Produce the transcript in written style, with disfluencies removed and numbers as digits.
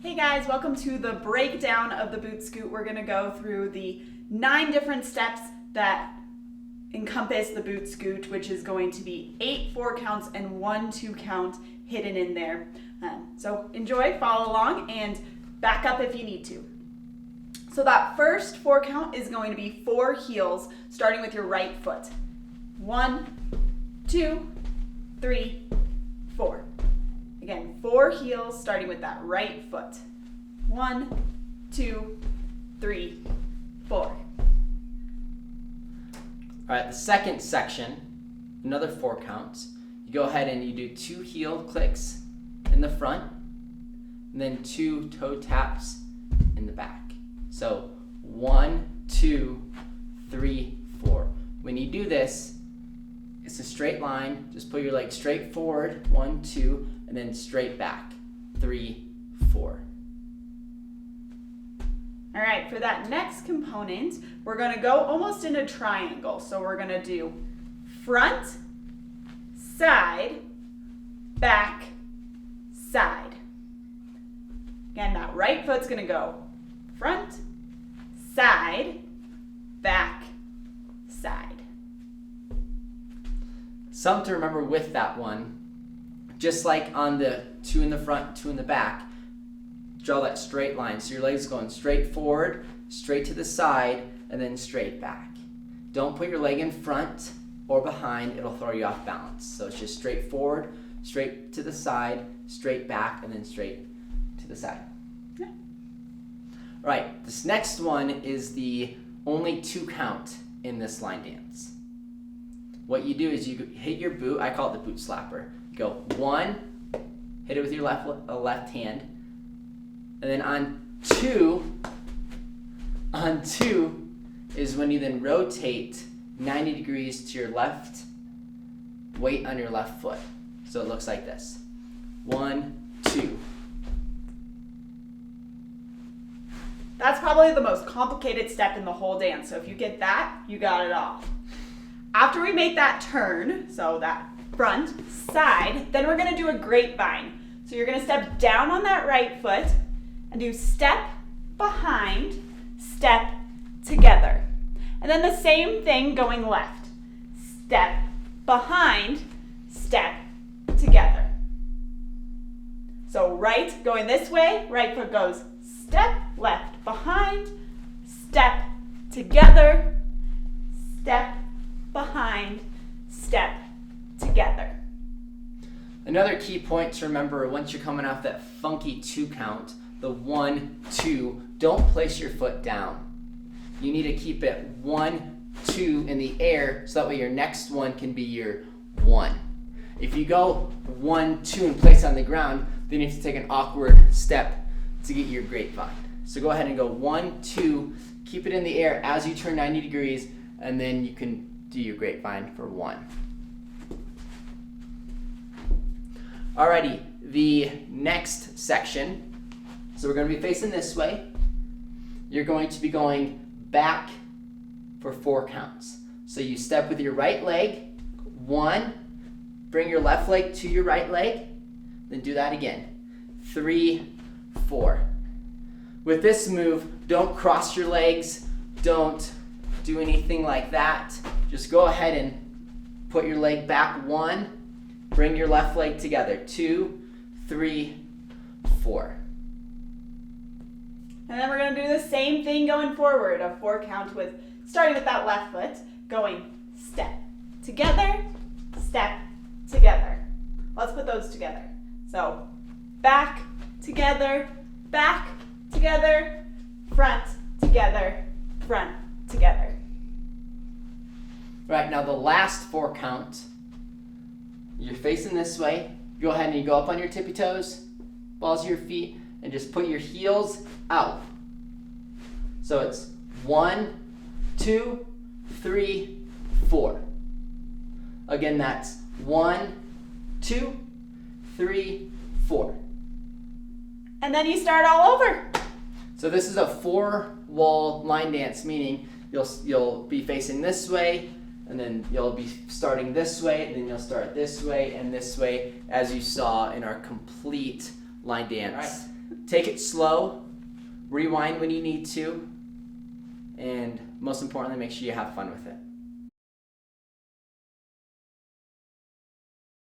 Hey guys, welcome to the breakdown of the boot scoot. We're gonna go through the 9 different steps that encompass the boot scoot, which is going to be 8 4 counts and 1 2 count hidden in there. So enjoy, follow along, and back up if you need to. So that first 4 count is going to be 4 heels, starting with your right foot. 1, 2, 3, 4. Again, 4 heels, starting with that right foot. 1, 2, 3, 4. All right, the second section, another 4 counts. You go ahead and you do 2 heel clicks in the front, and then 2 toe taps in the back. So 1, 2, 3, 4. When you do this, it's a straight line. Just put your leg straight forward, 1, 2, and then straight back, 3, 4. All right, for that next component, we're gonna go almost in a triangle. So we're gonna do front, side, back, side. Again, that right foot's gonna go front, side, back, side. Something to remember with that one, just like on the 2 in the front, 2 in the back, draw that straight line. So your leg's going straight forward, straight to the side, and then straight back. Don't put your leg in front or behind, it'll throw you off balance. So it's just straight forward, straight to the side, straight back, and then straight to the side. Yeah. All right, this next one is the only 2 count in this line dance. What you do is you hit your boot, I call it the boot slapper. You go 1, hit it with your left hand, and then on 2 is when you then rotate 90 degrees to your left, weight on your left foot. So it looks like this. 1, 2. That's probably the most complicated step in the whole dance. So if you get that, you got it all. After we make that turn, so that front, side, then we're gonna do a grapevine. So you're gonna step down on that right foot and do step, behind, step, together. And then the same thing going left. Step, behind, step, together. So right going this way, right foot goes step, left, behind, step, together, step, behind, step, together. Another key point to remember once you're coming off that funky 2 count, the 1, 2, don't place your foot down. You need to keep it 1, 2 in the air so that way your next one can be your 1. If you go 1, 2 and place on the ground, then you have to take an awkward step to get your grapevine. So go ahead and go 1, 2, keep it in the air as you turn 90 degrees, and then you can do your grapevine for 1. Alrighty, the next section, so we're going to be facing this way. You're going to be going back for 4 counts. So you step with your right leg, 1, bring your left leg to your right leg, then do that again, 3, 4. With this move, don't cross your legs, don't do anything like that. Just go ahead and put your leg back, 1, bring your left leg together, 2, 3, 4. And then we're going to do the same thing going forward, a 4 count with, starting with that left foot, going step, together, step, together. Let's put those together. So back, together, front, together, front, together. Right, now the last 4 count, you're facing this way. Go ahead and you go up on your tippy toes, balls of your feet, and just put your heels out. So it's 1, 2, 3, 4. Again, that's 1, 2, 3, 4. And then you start all over. So this is a 4-wall line dance, meaning you'll be facing this way, and then you'll be starting this way, and then you'll start this way and this way, as you saw in our complete line dance Take it slow, rewind when you need to, and most importantly, make sure you have fun with it.